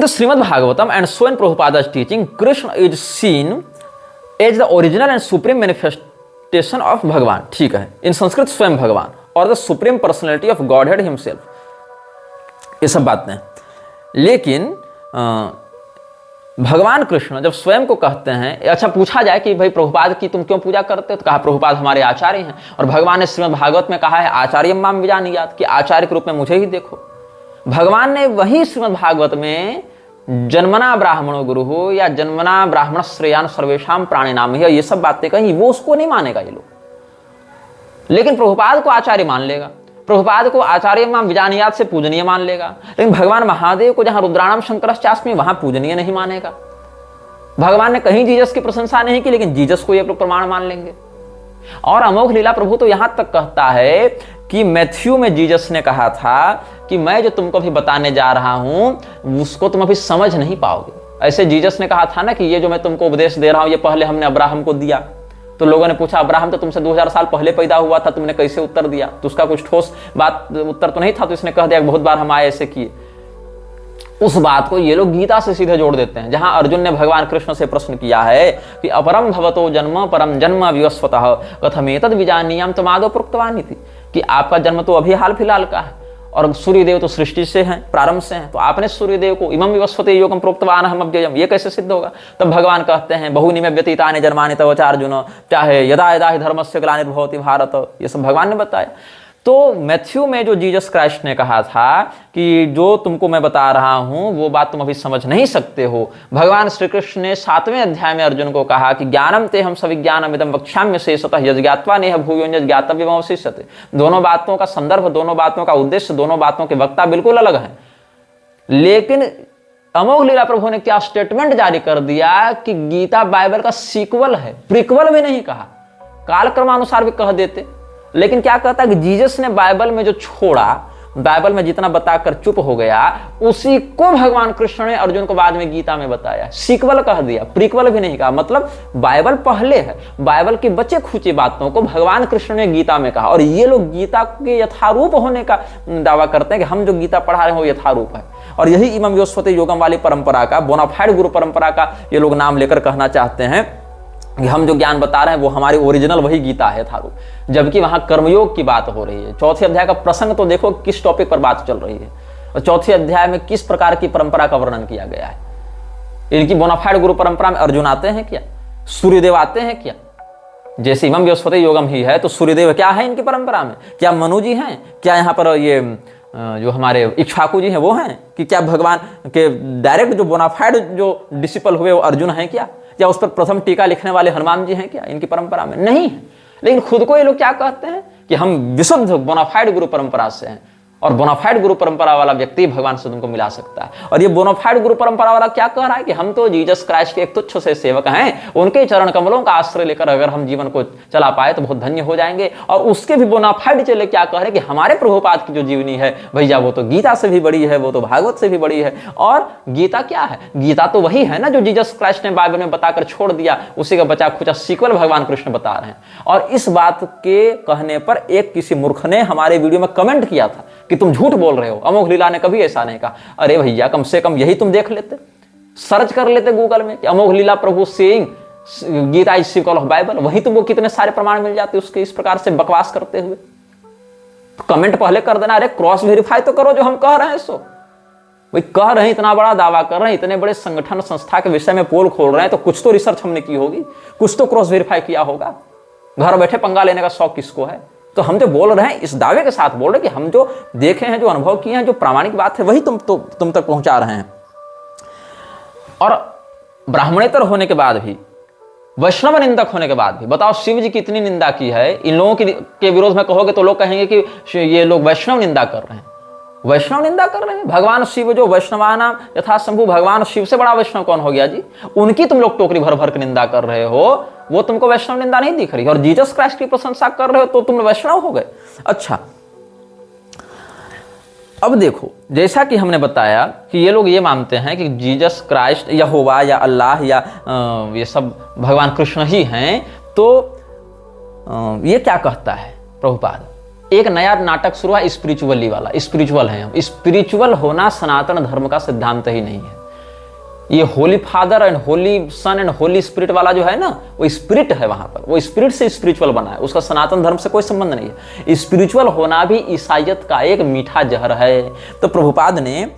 In the Srimad Bhagavatam and so in Prabhupada's teaching, Krishna is seen as the original and supreme manifestation of Bhagavan. ठीक है, in Sanskrit svayam Bhagavan और the supreme personality of Godhead himself, ये सब बातें। लेकिन भगवान कृष्ण जब स्वयं को कहते हैं, अच्छा पूछा जाए कि भाई प्रभुपाद की तुम क्यों पूजा करते हो, तो कहा प्रभुपाद हमारे आचार्य हैं। और भगवान ने श्रीमद् भागवत में कहा है आचार्य माम विजानीयात्, कि आचार्य के रूप में मुझे ही देखो। भगवान ने वही श्रीमद् भागवत में जन्मना ब्राह्मणो गुरु हो या जन्मना ब्राह्मण श्रेयान सर्वेशाम प्राणी नाम है, ये सब बातें कही, वो उसको नहीं मानेगा ये लोग। लेकिन प्रभुपाद को आचार्य मान लेगा, प्रभुपाद को आचार्य माम विजानीयात् से पूजनीय मान लेगा। लेकिन भगवान महादेव को जहां रुद्राणाम शंकरश्चास्मि वहां पूजनीय नहीं मानेगा। भगवान ने कहीं जीसस की प्रशंसा नहीं की, लेकिन जीसस को ये लोग प्रमाण मान लेंगे। और अमोघ लीला प्रभु तो यहां तक कहता है कि मैथ्यू में जीसस ने कहा था कि मैं जो तुमको अभी बताने जा रहा हूं उसको तुम अभी समझ नहीं पाओगे। ऐसे जीसस ने कहा था ना कि ये जो मैं तुमको उपदेश दे रहा हूं ये पहले हमने अब्राहम को दिया। तो लोगों ने पूछा अब्राहम तो तुमसे 2000 साल पहले पैदा हुआ था, तुमने कैसे उत्तर दिया? तो उसका कुछ ठोस बात उत्तर तो नहीं था, तो इसने कह दिया बहुत बार हम आए ऐसे किए। उस बात को ये लोग गीता से सीधे जोड़ देते हैं, जहां अर्जुन ने भगवान कृष्ण से प्रश्न किया है कि अपरम भवतो जन्म परम जन्म विवस्वतः कथमेतद् विजानीयाम तमादो प्रोक्तवानी थी, कि आपका जन्म तो अभी हाल फिलहाल का है और सूर्यदेव तो सृष्टि से हैं, प्रारंभ से हैं, तो आपने सूर्यदेव को इमं विवस्वते योगम प्रोक्तवान हम अव्ययम, ये कैसे सिद्ध होगा? तब भगवान कहते हैं बहुनि में व्यतीतानि जन्मानि तव च अर्जुन चाहे यदा यदा हि धर्मस्य ग्लानिर्भवति भारत, ये सब भगवान ने बताया। तो मैथ्यू में जो जीसस क्राइस्ट ने कहा था कि जो तुमको मैं बता रहा हूं वो बात तुम अभी समझ नहीं सकते हो, भगवान श्री कृष्ण ने 7वें अध्याय में अर्जुन को कहा कि ज्ञानम ते हम सविज्ञानम इदं वक्ष्याम्य शेषतः यज्ञात्वा नेह भूयो यज्ञातव्यम अवशिष्यते। दोनों बातों का संदर्भ, दोनों बातों का उद्देश्य, दोनों बातों के वक्ता बिल्कुल अलग हैं। लेकिन अमोघ लीला प्रभु ने क्या स्टेटमेंट जारी कर दिया कि गीता बाइबल का सीक्वल है, प्रीक्वल भी नहीं कहा, कालक्रमानुसार भी कह देते। लेकिन क्या कहता है कि जीसस ने बाइबल में जो छोड़ा, बाइबल में जितना बताकर चुप हो गया, उसी को भगवान कृष्ण ने अर्जुन को बाद में गीता में बताया, सीक्वल कह दिया, प्रीक्वल भी नहीं कहा। मतलब बाइबल पहले है, बाइबल की बचे खुची बातों को भगवान कृष्ण ने गीता में कहा। और ये लोग गीता के यथारूप होने का दावा करते हैं कि हम जो गीता पढ़ा रहे हैं वो यथारूप है। और यही इमं विवस्वते योगम वाली परंपरा का, बोनाफाइड गुरु परंपरा का ये लोग नाम लेकर कहना चाहते हैं कि हम जो ज्ञान बता रहे हैं वो हमारी ओरिजिनल वही गीता है थारू, जबकि वहां कर्मयोग की बात हो रही है। चौथे अध्याय का प्रसंग तो देखो किस टॉपिक पर बात चल रही है, और चौथे अध्याय में किस प्रकार की परंपरा का वर्णन किया गया है। इनकी बोनाफाइड गुरु परंपरा में अर्जुन आते हैं क्या? सूर्यदेव आते हैं क्या? जैसे इमं विवस्वते योगम ही है तो सूर्यदेव क्या है इनकी परंपरा में? क्या मनु जी हैं? क्या यहाँ पर ये जो हमारे इक्ष्वाकु जी हैं वो हैं? कि क्या भगवान के डायरेक्ट जो बोनाफाइड जो डिसिपल हुए वो अर्जुन हैं क्या? या उस पर प्रथम टीका लिखने वाले हनुमान जी हैं क्या इनकी परंपरा में? नहीं है। लेकिन खुद को ये लोग क्या कहते हैं कि हम विशुद्ध बोनाफाइड गुरु परंपरा से हैं, और बोनाफाइड गुरु परंपरा वाला व्यक्ति भगवान से तुमको मिला सकता है। और ये बोनाफाइड गुरु परंपरा वाला क्या कह रहा है कि हम तो जीसस क्राइस्ट के एक तुच्छ से सेवक हैं, उनके चरण कमलों का आश्रय लेकर अगर हम जीवन को चला पाए तो बहुत धन्य हो जाएंगे। और उसके भी बोनाफाइड चले क्या कह रहे हैं कि हमारे प्रभुपाद की जो जीवनी है भैया वो तो गीता से भी बड़ी है, वो तो भागवत से भी बड़ी है। और गीता क्या है? गीता तो वही है ना जो जीसस क्राइस्ट ने बाइबल में बताकर छोड़ दिया, उसी का बचा खुचा सीक्वल भगवान कृष्ण बता रहे हैं। और इस बात के कहने पर एक किसी मूर्ख ने हमारे वीडियो में कमेंट किया था कि तुम झूठ बोल रहे हो, अमोघ लीला ने कभी ऐसा नहीं कहा। अरे भैया कम से कम यही तुम देख लेते, सर्च कर लेते गूगल में कि Amogh Lila Prabhu saying Gita is sequel of Bible, वही तुमको कितने सारे प्रमाण मिल जाते उसके इस प्रकार से बकवास करते हुए। तो कमेंट पहले कर देना, अरे क्रॉस वेरीफाई तो करो जो हम कह रहे हैं। सो वही कह रहे हैं, इतना बड़ा दावा कर रहे हैं, इतने बड़े संगठन संस्था के विषय में पोल खोल रहे हैं, तो कुछ तो रिसर्च हमने की होगी, कुछ तो क्रॉस वेरीफाई किया होगा। घर बैठे पंगा लेने का शौक किसको है? तो हम जो बोल रहे हैं इस दावे के साथ बोल रहे हैं कि हम जो देखे हैं, जो अनुभव किए हैं, जो प्रामाणिक बात है वही तुम तक पहुंचा रहे हैं। और ब्राह्मणेतर होने के बाद भी, वैष्णव निंदक होने के बाद भी, बताओ शिव जी की इतनी निंदा की है, इन लोगों के विरोध में कहोगे तो लोग कहेंगे कि ये लोग वैष्णव निंदा कर रहे हैं। वैष्णव निंदा कर रहे हैं? भगवान शिव जो वैष्णवानाम यथा शंभु, भगवान शिव से बड़ा वैष्णव कौन हो गया जी? उनकी तुम लोग टोकरी भर भर के निंदा कर रहे हो, वो तुमको वैष्णव निंदा नहीं दिख रही। और जीसस क्राइस्ट की प्रशंसा कर रहे हो तो तुम वैष्णव हो गए। अच्छा, अब देखो, जैसा कि हमने बताया कि ये लोग ये मानते हैं कि जीसस क्राइस्ट यहोवा या अल्लाह या ये सब भगवान कृष्ण ही हैं। तो ये क्या कहता है प्रभुपाद? एक नया नाटक शुरू हुआ स्पिरिचुअली वाला। स्पिरिचुअल है हम, स्पिरिचुअल होना सनातन धर्म का सिद्धांत ही नहीं है। ये holy father and holy son and holy spirit वाला जो है ना, वो स्पिरिट है वहां पर, वो स्पिरिट से स्पिरिचुअल बना है, उसका सनातन धर्म से कोई संबंध नहीं है। स्पिरिचुअल होना भी ईसाइयत का एक मीठा जहर है। तो प्रभुपाद ने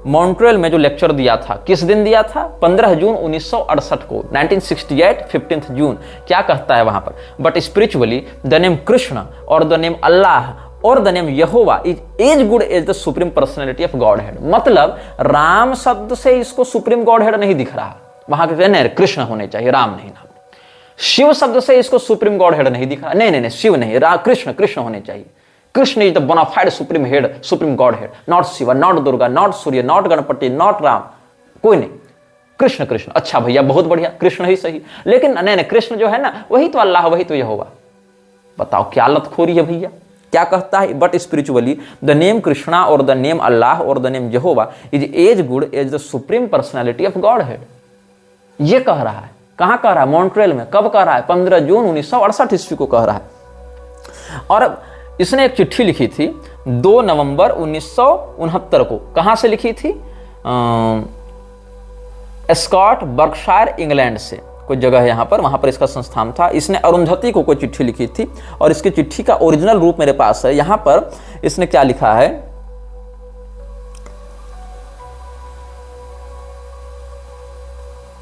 मॉन्ट्रियल में जो लेक्चर दिया था, किस दिन दिया था? 15 जून 1968 को, 1968 15 जून। क्या कहता है वहां पर? But spiritually the name Krishna और द नेम अल्लाह और the name Jehovah is as good as the supreme personality of godhead. मतलब राम शब्द से इसको सुप्रीम गॉड हेड नहीं दिख रहा, वहां कहते हैं कृष्ण होने चाहिए, राम नहीं नाम। शिव शब्द से इसको सुप्रीम गॉड हेड नहीं दिख रहा, नहीं शिव नहीं, कृष्ण होने चाहिए। Krishna is the bona fide supreme head, supreme godhead, not Shiva, not Durga, not Surya, not Ganpati, not Ram, कोई नहीं, कृष्ण। अच्छा भैया, बहुत बढ़िया, कृष्ण ही सही। लेकिन नहीं, कृष्ण जो है ना, वही तो अल्लाह, वही तो यहोवा। बताओ क्या लतखोरी है भैया। क्या कहता है? But spiritually the name Krishna और द नेम अल्लाह और the name Jehovah is as good as the supreme personality of godhead. ये कह रहा है। कहां कह रहा है? मॉन्ट्रियल में। कब कह रहा है? 15 जून 1968 ईस्वी को कह रहा है। और इसने एक चिट्ठी लिखी थी 2 नवंबर 1969 को। कहां से लिखी थी? स्कॉट बर्कशायर इंग्लैंड से कोई जगह है यहां पर, वहां पर इसका संस्थान था। इसने अरुंधति को कोई चिट्ठी लिखी थी और इसकी चिट्ठी का ओरिजिनल रूप मेरे पास है। यहां पर इसने क्या लिखा है?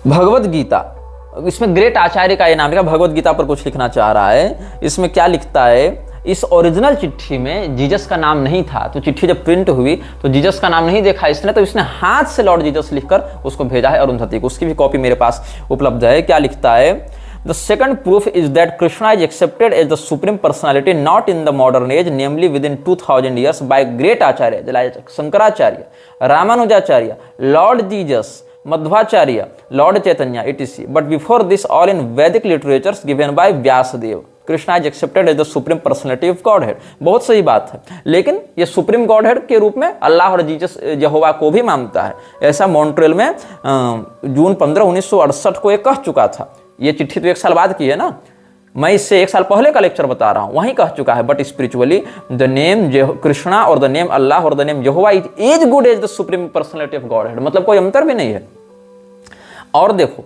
भगवद गीता, इसमें ग्रेट आचार्य का ये नाम लिखा, भगवद गीता पर कुछ लिखना चाह रहा है। इसमें क्या लिखता है? इस ओरिजिनल चिट्ठी में जीसस का नाम नहीं था, तो चिट्ठी जब प्रिंट हुई तो जीसस का नाम नहीं देखा इसने, तो इसने हाथ से लॉर्ड जीसस लिखकर उसको भेजा है अरुंधति को। उसकी भी कॉपी मेरे पास उपलब्ध है। क्या लिखता है? The second proof is that Krishna is accepted as the supreme personality not in the modern age, namely within 2000 years by great acharya Shankaracharya, Ramanujacharya, lord Jesus, Madhvacharya, lord Chaitanya etc. But before this, all in Vedic literatures given by Vyasadev, Krishna is accepted as the supreme personality of godhead. बहुत सही बात है, लेकिन ये supreme God head के रूप में अल्लाह और जीसस यहोवा को भी मानता है। ऐसा मॉन्ट्रियल में जून 15 1968 को ये कह चुका था। ये चिट्ठी तो 1 साल बाद की है ना, मैं इससे 1 साल पहले का लेक्चर बता रहा हूं, वहीं कह चुका है। But spiritually the name Krishna और द नेम अल्लाह और the name Jehovah is as good as the supreme personality of godhead. मतलब कोई अंतर भी नहीं है। और देखो,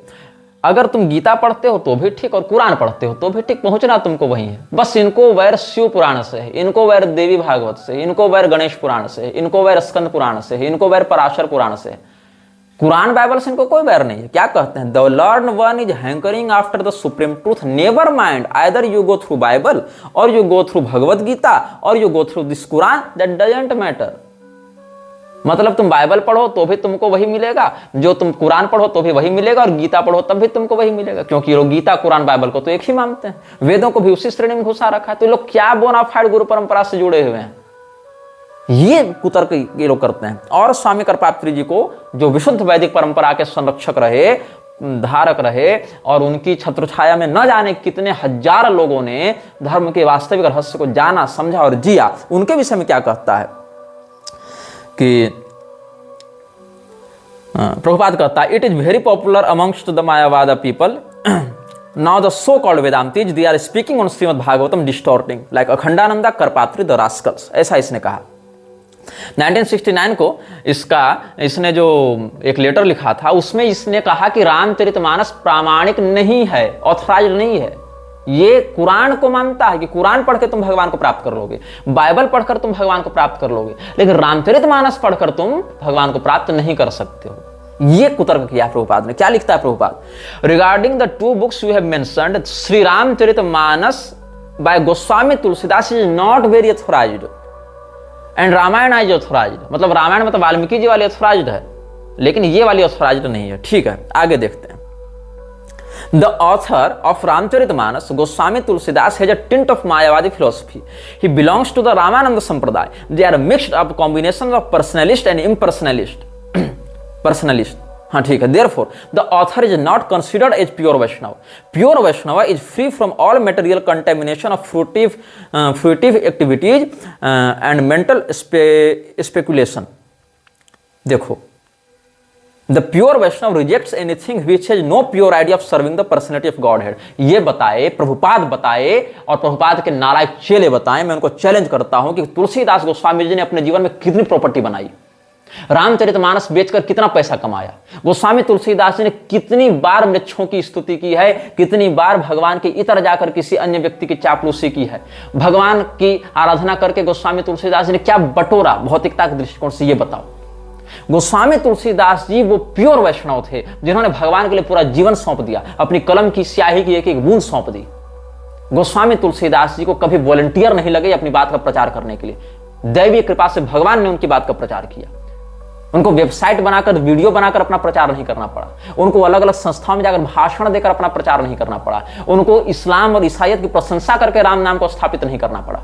अगर तुम गीता पढ़ते हो तो भी ठीक और कुरान पढ़ते हो तो भी ठीक, पहुंचना तुमको वही है। बस इनको वैर शिव पुराण से है, इनको वैर देवी भागवत से, इनको वैर गणेश पुराण से, इनको वैर स्कंद पुराण से, इनको वैर पराशर पुराण से। कुरान बाइबल से इनको कोई वैर नहीं है। क्या कहते हैं? The Lord one is hankering after the supreme truth, never mind either you go through Bible और you go through Bhagavad Gita और you go through this Quran, that doesn't matter. मतलब तुम बाइबल पढ़ो तो भी तुमको वही मिलेगा, जो तुम कुरान पढ़ो तो भी वही मिलेगा, और गीता पढ़ो तब भी तुमको वही मिलेगा, क्योंकि लोग गीता कुरान बाइबल को तो एक ही मानते हैं। वेदों को भी उसी श्रेणी में घुसा रखा है। तो लोग क्या बोनाफाइड गुरु परंपरा से जुड़े हुए हैं, ये कुतर्क ये लोग करते हैं। और स्वामी कृपात्री जी को, जो विशुद्ध वैदिक परंपरा के संरक्षक रहे, धारक रहे, और उनकी छत्रछाया में न जाने कितने हजार लोगों ने धर्म के वास्तविक रहस्य को जाना, समझा और जिया, उनके विषय में क्या कहता है कि प्रभुपाद कहता है, it is very popular amongst the Mayavada people now the so called Vedantis, they are speaking on Srimad Bhagavatam distorting like Akhandananda Karpatri the rascals. ऐसा इसने कहा। 1969 को इसने जो एक लेटर लिखा था, उसमें इसने कहा कि रामचरितमानस प्रामाणिक नहीं है, ऑथराइज्ड नहीं है। ये कुरान को मानता है कि कुरान पढ़ के तुम भगवान को प्राप्त कर लोगे, बाइबल पढ़कर तुम भगवान को प्राप्त कर लोगे, लेकिन रामचरितमानस पढ़कर तुम भगवान को प्राप्त नहीं कर सकते हो। ये कुतर्क किया प्रभुपाद ने। क्या लिखता है Prabhupada? Regarding the 2 books you have mentioned, Shri Ramcharitmanas by Goswami Tulsidas is not very authorised and Ramayana is authorised. मतलब रामायण मतलब वाल्मीकि जी वाली ऑथराइज्ड है, लेकिन ये वाली ऑथराइज्ड नहीं है। ठीक है, आगे देखते हैं। The author of Ramcharitmanas, Goswami Tulsidas, has a tint of Mayavadi philosophy. He belongs to the Ramananda Sampradaya. They are mixed up combinations of personalist and impersonalist. Personalist. हाँ ठीक है। Therefore, the author is not considered as pure Vaishnava. Pure Vaishnava is free from all material contamination of fruitive activities and mental speculation. देखो, The pure Vaishnava rejects anything which has no pure idea of serving the personality of Godhead. ये बताए, प्रभुपाद बताए, और प्रभुपाद के नालायक चेले बताएं। मैं उनको चैलेंज करता हूं कि तुलसीदास गोस्वामी जी ने अपने जीवन में कितनी प्रॉपर्टी बनाई, रामचरितमानस बेचकर कितना पैसा कमाया। गोस्वामी तुलसीदास जी ने कितनी बार वृक्षों की स्तुति की है, कितनी बार भगवान के इतर जाकर किसी अन्य व्यक्ति की चापलूसी की है। भगवान की आराधना करके गोस्वामी तुलसीदास जी ने क्या बटोरा भौतिकता के दृष्टिकोण से, ये बताओ। गोस्वामी तुलसीदास जी वो प्योर वैष्णव थे जिन्होंने भगवान के लिए पूरा जीवन सौंप दिया, अपनी कलम की स्याही की एक एक बूंद सौंप दी। गोस्वामी तुलसीदास जी को कभी वॉलंटियर नहीं लगे अपनी बात का प्रचार करने के लिए। दैवीय कृपा से भगवान ने उनकी बात का प्रचार किया। उनको वेबसाइट बनाकर, वीडियो बनाकर अपना प्रचार नहीं करना पड़ा। उनको अलग अलग संस्थाओं में जाकर भाषण देकर अपना प्रचार नहीं करना पड़ा। उनको इस्लाम और ईसाईयत की प्रशंसा करके राम नाम को स्थापित नहीं करना पड़ा।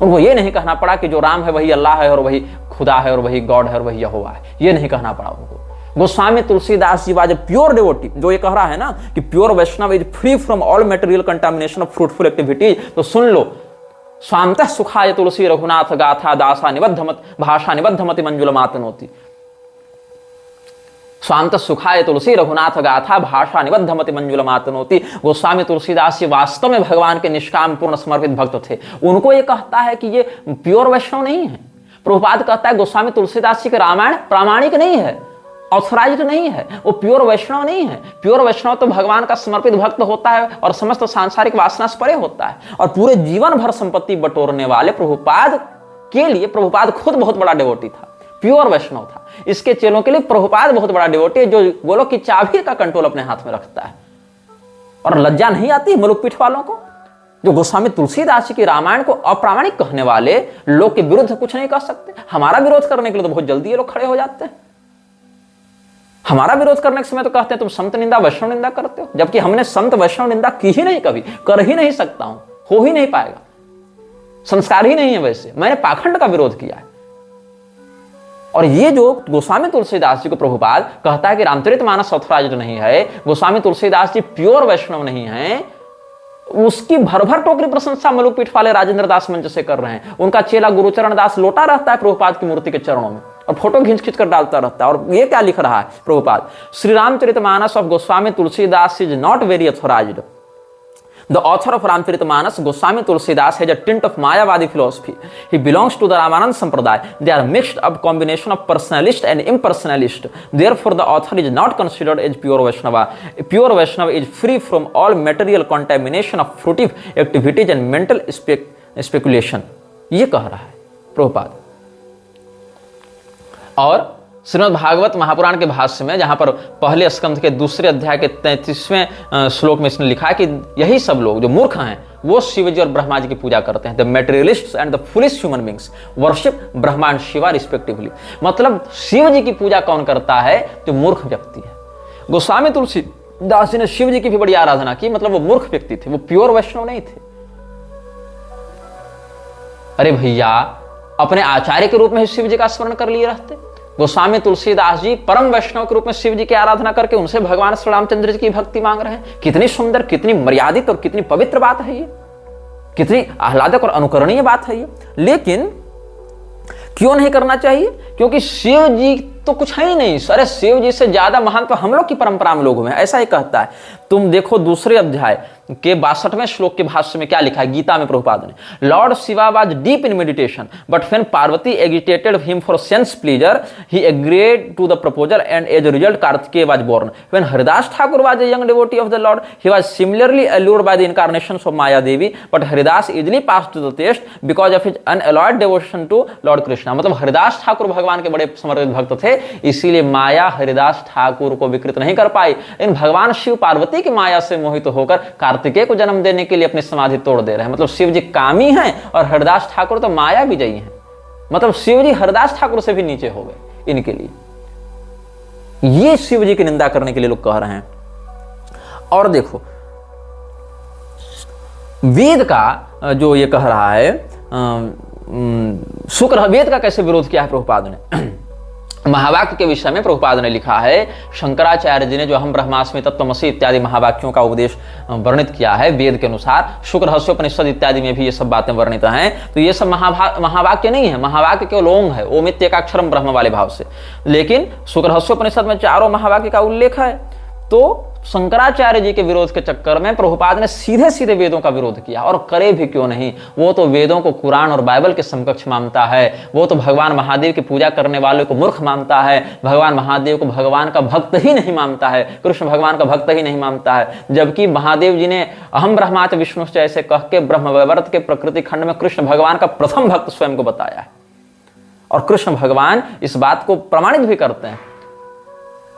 उनको यह नहीं कहना पड़ा कि जो राम है वही अल्लाह है और वही खुदा है और वही गॉड है और वही यहोवा है, यह नहीं कहना पड़ा उनको। Goswami Tulsidas ji was pure devotee, जो ये कह रहा है ना कि pure Vaishnava is free from all material contamination of fruitful activities, तो सुन लो, स्वांतः सुखाय तुलसी रघुनाथ गाथा दासा निबद्धमत भाषा निबद्धमति मंजुल मातनोति। स्वांत सुखाय तुलसी रघुनाथ गाथा भाषा निबद्धमति मंजुल मातनोति। गोस्वामी तुलसीदास जी वास्तव में भगवान के निष्काम पूर्ण समर्पित भक्त थे। उनको ये कहता है कि ये प्योर वैष्णव नहीं है। प्रभुपाद कहता है गोस्वामी तुलसीदास जी के रामायण प्रामाणिक नहीं है, ऑथराइज्ड नहीं है, वो प्योर वैष्णव नहीं है। प्योर वैष्णव तो भगवान का समर्पित भक्त होता है और समस्त सांसारिक वासना से परे होता है। और पूरे जीवन भर संपत्ति बटोरने वाले प्रभुपाद के लिए प्रभुपाद खुद बहुत बड़ा डिवोटी था, प्योर वैष्णव था। इसके चेलों के लिए प्रभुपाद बहुत बड़ा डिवोटी है, जो गोलोक की चाबी का कंट्रोल अपने हाथ में रखता है। और लज्जा नहीं आती मुलुक पीठ वालों को, जो गोस्वामी तुलसीदास जी की रामायण को अप्रामाणिक कहने वाले लोग के विरुद्ध कुछ नहीं कर सकते। हमारा विरोध करने के लिए तो बहुत जल्दी ये लोग खड़े हो जाते हैं। हमारा विरोध करने के समय तो कहते हैं तुम संत निंदा वैष्णव निंदा करते हो, जबकि हमने संत वैष्णव निंदा की ही नहीं, कभी कर ही नहीं सकता हूं, हो ही नहीं पाएगा, संस्कार ही नहीं है। वैसे मैंने पाखंड का विरोध किया है। और ये जो गोस्वामी तुलसीदास जी को प्रभुपाद कहता है कि रामचरितमानस ऑथराइज्ड नहीं है, गोस्वामी तुलसीदास जी प्योर वैष्णव नहीं है, उसकी भर भर टोकरी प्रशंसा मलुक पीठ वाले राजेंद्र दास मंच से कर रहे हैं। उनका चेला गुरुचरण दास लोटा रहता है प्रभुपाद की मूर्ति के चरणों में और फोटो खींच खींच कर डालता रहता है। और ये क्या लिख रहा है Prabhupada, Shri Ramcharitmanas of Goswami Tulsidas is not very authorised. The author of Ramcharitmanas, Goswami Tulsidas, has a tint of Mayavadi philosophy. He belongs to the Ramananda Sampradaya. They are mixed up combination of personalist and impersonalist. Therefore, the author is not considered as pure Vaishnava. A pure Vaishnava is free from all material contamination of fruitive activities and mental speculation. ये कह रहा है प्रभुपाद। और श्रीमद् भागवत महापुराण के भाष्य में, जहां पर पहले स्कंध के दूसरे अध्याय के 33वें श्लोक में इसने लिखा है कि यही सब लोग जो मूर्ख हैं वो शिव जी और ब्रह्मा जी की पूजा करते हैं। The materialists and the foolish human beings worship Brahma and Shiva respectively. मतलब शिव जी की पूजा कौन करता है? जो मूर्ख व्यक्ति है। गोस्वामी तुलसीदास जी ने शिव जी की भी बड़ी आराधना की, मतलब वो मूर्ख व्यक्ति थे, वो प्योर वैष्णव नहीं थे। अरे भैया, अपने आचार्य के रूप में शिव जी का स्मरण कर लिए रहते। गोस्वामी तुलसीदास जी परम वैष्णव के रूप में शिव जी की आराधना करके उनसे भगवान श्री रामचंद्र जी की भक्ति मांग रहे हैं। कितनी सुंदर, कितनी मर्यादित और कितनी पवित्र बात है ये, कितनी आह्लादक और अनुकरणीय बात है ये। लेकिन क्यों नहीं करना चाहिए? क्योंकि शिव जी तो कुछ है ही नहीं। अरे शिव जी से ज्यादा महान तो हम लोग की परंपरा में लोग हैं, ऐसा ही कहता है। तुम देखो दूसरे अध्याय के 62वें श्लोक के भाष्य में क्या लिखा है गीता में प्रभुपाद ने। Lord Shiva was deep in meditation but when Parvati agitated him for sense pleasure he agreed to the proposal and as a result Kartikeya was born. When Haridas Thakur was a young devotee of the lord he was similarly allured by the incarnations of Maya Devi but Haridas easily passed to the taste because of his unalloyed devotion to Lord Krishna। मतलब हरिदास ठाकुर भगवान के बड़े समर्पित भक्त थे, इसीलिए माया हरिदास ठाकुर को विकृत नहीं कर पाई। इन भगवान शिव पार्वती की माया से मोहित होकर कार्तिकेय को जन्म देने के लिए अपनी समाधि तोड़ दे रहे हैं। मतलब शिव जी कामी हैं और हरिदास ठाकुर तो माया विजयी हैं। मतलब शिव जी हरिदास ठाकुर से भी नीचे हो गए इनके लिए। ये शिव जी की निंदा करने के लिए लोग कह रहे हैं। और देखो वेद का जो ये कह रहा है, शुक्र वेद का कैसे विरोध किया है प्रभुपाद ने। महावाक्य के विषय में प्रभुपाद ने लिखा है, शंकराचार्य जी ने जो हम ब्रह्मास्मि तत्त्वमसि इत्यादि महावाक्यों का उपदेश वर्णित किया है वेद के अनुसार, शुक्रहस्योपनिषद इत्यादि में भी ये सब बातें वर्णित हैं। तो ये सब महावाक्य नहीं है, महावाक्य केवल ओम है, ओमित्येकाक्षरम ब्रह्म वाले भाव से। लेकिन शुक्रहस्योपनिषद में चारों महावाक्य का उल्लेख है। तो शंकराचार्य जी के विरोध के चक्कर में प्रभुपाद ने सीधे सीधे वेदों का विरोध किया, और करे भी क्यों नहीं। वो तो वेदों को कुरान और बाइबल के समकक्ष मानता है, वो तो भगवान महादेव की पूजा करने वालों को मूर्ख मानता है, भगवान महादेव को भगवान का भक्त ही नहीं मानता है, कृष्ण भगवान का भक्त ही नहीं मानता है। जबकि महादेव जी ने अहम ब्रह्माच विष्णुश्च ऐसे कह के ब्रह्मवैवर्त के प्रकृति खंड में कृष्ण भगवान का प्रथम भक्त स्वयं को बताया है, और कृष्ण भगवान इस बात को प्रमाणित भी करते हैं।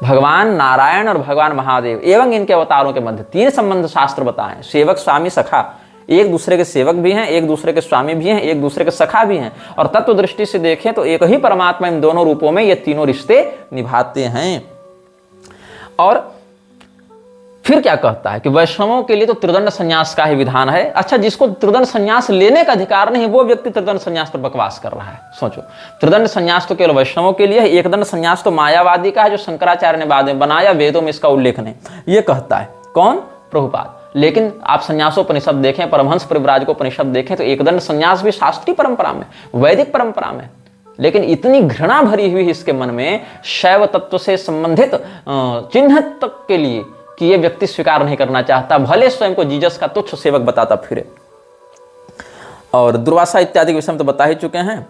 भगवान नारायण और भगवान महादेव एवं इनके अवतारों के मध्य 3 संबंध शास्त्र बताएं, सेवक स्वामी सखा, एक दूसरे के सेवक भी हैं, एक दूसरे के स्वामी भी हैं, एक दूसरे के सखा भी हैं, और तत्व दृष्टि से देखें तो एक ही परमात्मा इन दोनों रूपों में ये तीनों रिश्ते निभाते हैं। और फिर क्या कहता है कि वैष्णवों के लिए तो त्रिदंड संन्यास का ही विधान है। अच्छा, जिसको त्रिदंड संन्यास लेने का अधिकार नहीं, वो व्यक्ति त्रिदंड संन्यास पर बकवास कर रहा है। सोचो, त्रिदंड संन्यास तो केवल वैष्णवों के लिए है, एक दंड संन्यास तो मायावादी का है, जो शंकराचार्य ने बाद में बनाया, वेदों में इसका उल्लेख नहीं। ये कहता है कौन? प्रभुपाद। लेकिन आप संन्यासोपनिषद देखें, परमहंस परिव्राजकोपनिषद देखें, तो एक दंड संन्यास भी शास्त्रीय परंपरा में, वैदिक परंपरा में, लेकिन इतनी घृणा भरी हुई इसके मन में शैव तत्व से संबंधित चिन्ह तक के लिए कि ये व्यक्ति स्वीकार नहीं करना चाहता, भले स्वयं को जीसस का तुच्छ सेवक बताता फिरे। और दुर्वासा इत्यादि के विषय में तो बता ही चुके हैं।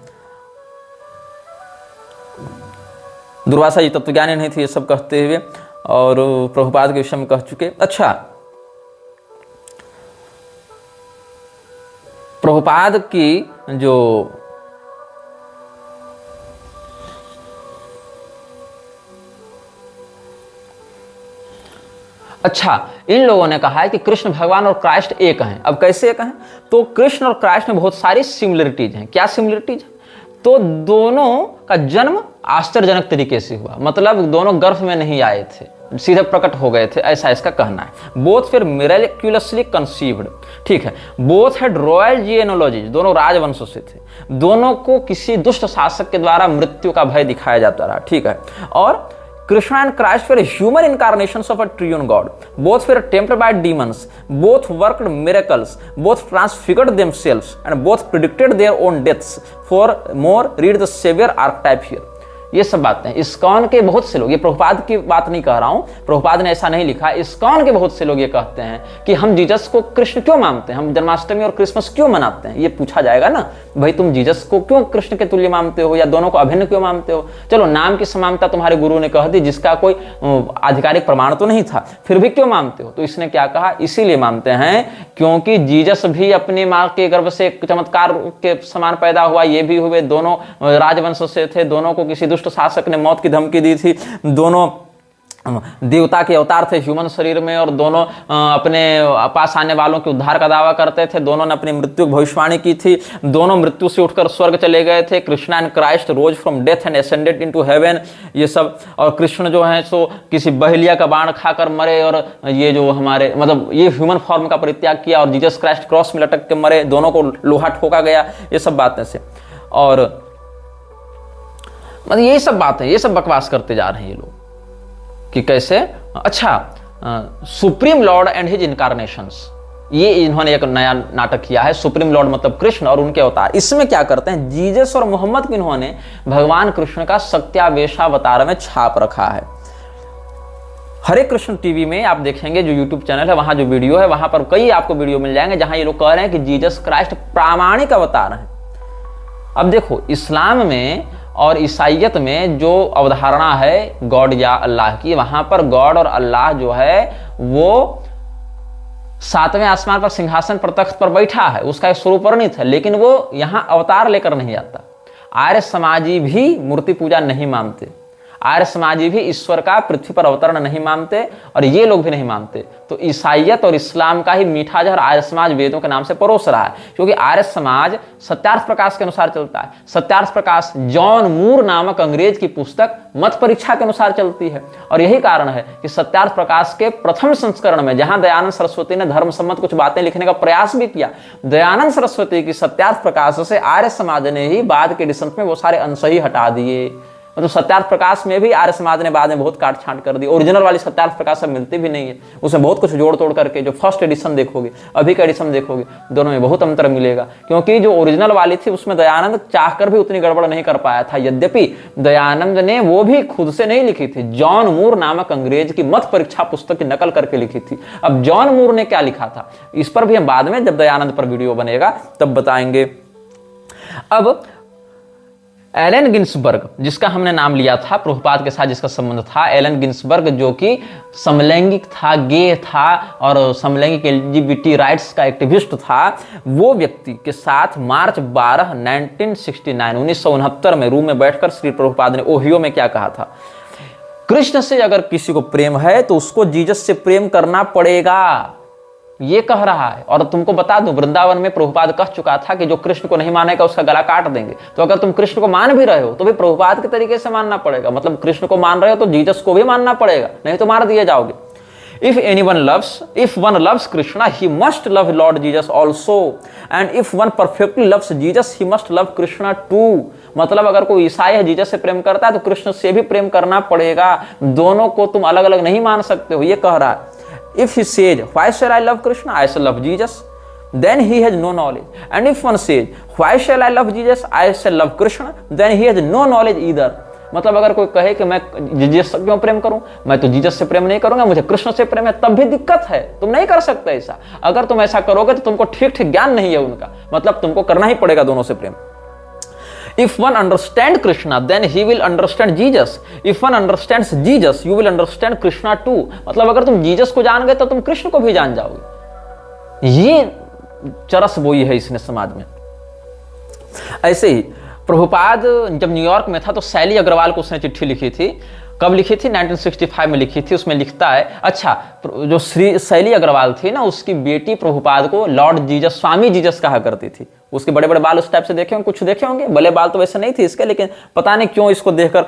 दुर्वासा जी तत्वज्ञानी नहीं थे ये सब कहते हुए, और प्रभुपाद के विषय में कह चुके। अच्छा, प्रभुपाद की जो इन लोगों ने कहा है कि कृष्ण भगवान और क्राइस्ट एक हैं। अब कैसे एक हैं? तो कृष्ण और क्राइस्ट में बहुत सारी सिमिलरिटीज हैं। क्या सिमिलरिटीज? तो दोनों का जन्म आश्चर्यजनक तरीके से हुआ, मतलब दोनों गर्भ में नहीं आए थे, सीधे प्रकट हो गए थे, ऐसा इसका कहना है। बोथ फिर मिरेक्युलसली कंसीव्ड, ठीक है। बोथ हैड रॉयल जीनोलॉजी, दोनों राजवंशों से थे, दोनों को किसी दुष्ट शासक के द्वारा मृत्यु का भय दिखाया जाता रहा, ठीक है। और Krishna and Christ were human incarnations of a triune God. Both were tempted by demons. Both worked miracles. Both transfigured themselves and both predicted their own deaths. For more, read the Savior archetype here. ये सब बातें ISKCON के बहुत से लोग, ये प्रभुपाद की बात नहीं कह रहा हूं, प्रभुपाद ने ऐसा नहीं लिखा, इस्कॉन के बहुत से लोग ये कहते हैं कि हम जीसस को कृष्ण क्यों मानते हैं, हम जन्माष्टमी और क्रिसमस क्यों मनाते हैं। ये पूछा जाएगा ना, भाई तुम जीसस को क्यों कृष्ण के तुल्य मानते हो, या दोनों को अभिन्न क्यों मानते हो। चलो, नाम की समानता तुम्हारे गुरु ने कह दी, जिसका कोई आधिकारिक प्रमाण तो नहीं था, फिर भी क्यों मानते हो। तो इसने क्या कहा, इसीलिए मानते हैं क्योंकि जीसस भी अपनी माँ के गर्भ से चमत्कार के समान पैदा हुआ, ये भी हुए, दोनों राजवंश से थे, दोनों को किसी शासक ने मौत की धमकी दी थी, दोनों देवता के अवतार थे ह्यूमन शरीर में, और दोनों अपने पास आने वालों के उद्धार का दावा करते थे, दोनों ने अपनी मृत्यु की भविष्यवाणी की थी, दोनों मृत्यु से उठकर स्वर्ग चले गए थे। Krishna and Christ rose from death and ascended into heaven, ये सब। और कृष्ण जो है सो किसी बहलिया का बाण खाकर मरे, और ये जो हमारे मतलब ये ह्यूमन फॉर्म का परित्याग किया, और जीसस क्राइस्ट क्रॉस में लटक के मरे, दोनों को लोहा ठोका गया, ये सब बातें से। और मतलब यही सब बातें, ये सब बकवास करते जा रहे हैं ये लोग कि कैसे। अच्छा, supreme Lord and his incarnations, ये इन्होंने एक नया नाटक किया है। सुप्रीम लॉर्ड मतलब कृष्ण और उनके अवतार। इसमें क्या करते हैं, जीसस और मोहम्मद को इन्होंने भगवान कृष्ण का सत्यावेशावतार में छाप रखा है। हरे कृष्ण टीवी में आप देखेंगे, जो यूट्यूब चैनल है, वहां जो वीडियो है, वहां पर कई आपको वीडियो मिल जाएंगे जहां ये लोग कह रहे हैं कि जीसस क्राइस्ट प्रामाणिक अवतार है। अब देखो, इस्लाम में और ईसाइयत में जो अवधारणा है गॉड या अल्लाह की, वहां पर गॉड और अल्लाह जो है वो 7वें आसमान पर सिंहासन पर तख्त पर बैठा है, उसका एक स्वरूप वर्णित है, लेकिन वो यहां अवतार लेकर नहीं आता। आर्य समाजी भी मूर्ति पूजा नहीं मानते, आर्य समाजी भी ईश्वर का पृथ्वी पर अवतरण नहीं मानते, और ये लोग भी नहीं मानते। तो ईसाइयत और इस्लाम का ही मीठा जहर आर्य समाज वेदों के नाम से परोस रहा है, क्योंकि आर्य समाज सत्यार्थ प्रकाश के अनुसार चलता है। सत्यार्थ प्रकाश जॉन मूर नामक अंग्रेज की पुस्तक मत परीक्षा के अनुसार चलती है, और यही कारण है कि सत्यार्थ प्रकाश के प्रथम संस्करण में, जहां दयानंद सरस्वती ने धर्म सम्मत कुछ बातें लिखने का प्रयास भी किया, दयानंद सरस्वती की सत्यार्थ प्रकाश से आर्य समाज ने ही बाद के एडिशन में वो सारे अंश ही हटा दिए। मतलब सत्यार्थ प्रकाश में भी आर्य समाज ने बाद में बहुत काट छांट कर दी। ओरिजिनल वाली सत्यार्थ प्रकाश अब मिलती भी नहीं है, उसमें बहुत कुछ जोड़ तोड़ करके, जो फर्स्ट एडिशन देखोगे अभी का एडिशन देखोगे, दोनों में बहुत अंतर मिलेगा। क्योंकि जो ओरिजिनल वाली थी उसमें दयानंद चाहकर भी उतनी गड़बड़ नहीं कर पाया था। यद्यपि दयानंद ने वो भी खुद से नहीं लिखी थी, जॉन मूर नामक अंग्रेज की मत परीक्षा पुस्तक की नकल करके लिखी थी। अब जॉन मूर ने क्या लिखा था इस पर भी हम बाद में जब दयानंद पर वीडियो बनेगा तब बताएंगे। अब एलन गिन्सबर्ग, जिसका हमने नाम लिया था प्रभुपाद के साथ जिसका संबंध था, एलन गिन्सबर्ग जो कि समलैंगिक था, गे था और समलैंगिक एलजीबीटी राइट्स का एक्टिविस्ट था, वो व्यक्ति के साथ मार्च 12 1969 में रूम में बैठकर श्री प्रभुपाद ने ओहियो में क्या कहा था, कृष्ण से अगर किसी को प्रेम है तो उसको जीसस से प्रेम करना पड़ेगा, ये कह रहा है। और तुमको बता दूं, वृंदावन में प्रभुपाद कह चुका था कि जो कृष्ण को नहीं मानेगा उसका गला काट देंगे। तो अगर तुम कृष्ण को मान भी रहे हो तो भी प्रभुपाद के तरीके से मानना पड़ेगा, मतलब कृष्ण को मान रहे हो तो जीसस को भी मानना पड़ेगा, नहीं तो मार दिए जाओगे। If one loves Krishna, he must love Lord Jesus also, and if one perfectly loves Jesus, he must love Krishna too. मतलब अगर कोई ईसाई है जीसस से प्रेम करता है तो कृष्ण से भी प्रेम करना पड़ेगा, दोनों को तुम अलग अलग नहीं मान सकते हो, ये कह रहा है। If he says, why shall I love Krishna? I shall love Jesus. Then he has no knowledge. And if one says, why shall I love Jesus? I shall love Krishna. Then he has no knowledge either. मतलब अगर कोई कहे कि मैं Jesus से क्यों प्रेम करूं, मैं तो जीसस से प्रेम नहीं करूंगा, मुझे कृष्ण से प्रेम है, तब भी दिक्कत है, तुम नहीं कर सकते ऐसा। अगर तुम ऐसा करोगे तो तुमको ठीक ठीक ज्ञान नहीं है उनका, मतलब तुमको करना ही पड़ेगा दोनों से प्रेम। If one understands Krishna, then he will understand Jesus. If one understands Jesus, you will understand Krishna too. मतलब अगर तुम जीसस को जान गए तो तुम कृष्ण को भी जान जाओगे। ये चरस बोई है इसने समाज में। ऐसे ही प्रभुपाद जब न्यूयॉर्क में था तो शैली अग्रवाल को उसने चिट्ठी लिखी थी। कब लिखी थी? 1965 में लिखी थी। उसमें लिखता है, अच्छा, जो श्री शैली अग्रवाल थी ना, उसकी बेटी प्रभुपाद को लॉर्ड जीसस, स्वामी जीसस कहा करती थी। उसके बड़े बड़े बाल उस टाइप से देखे होंगे, कुछ देखे होंगे, भले बाल तो वैसे नहीं थे इसके, लेकिन पता नहीं क्यों इसको देखकर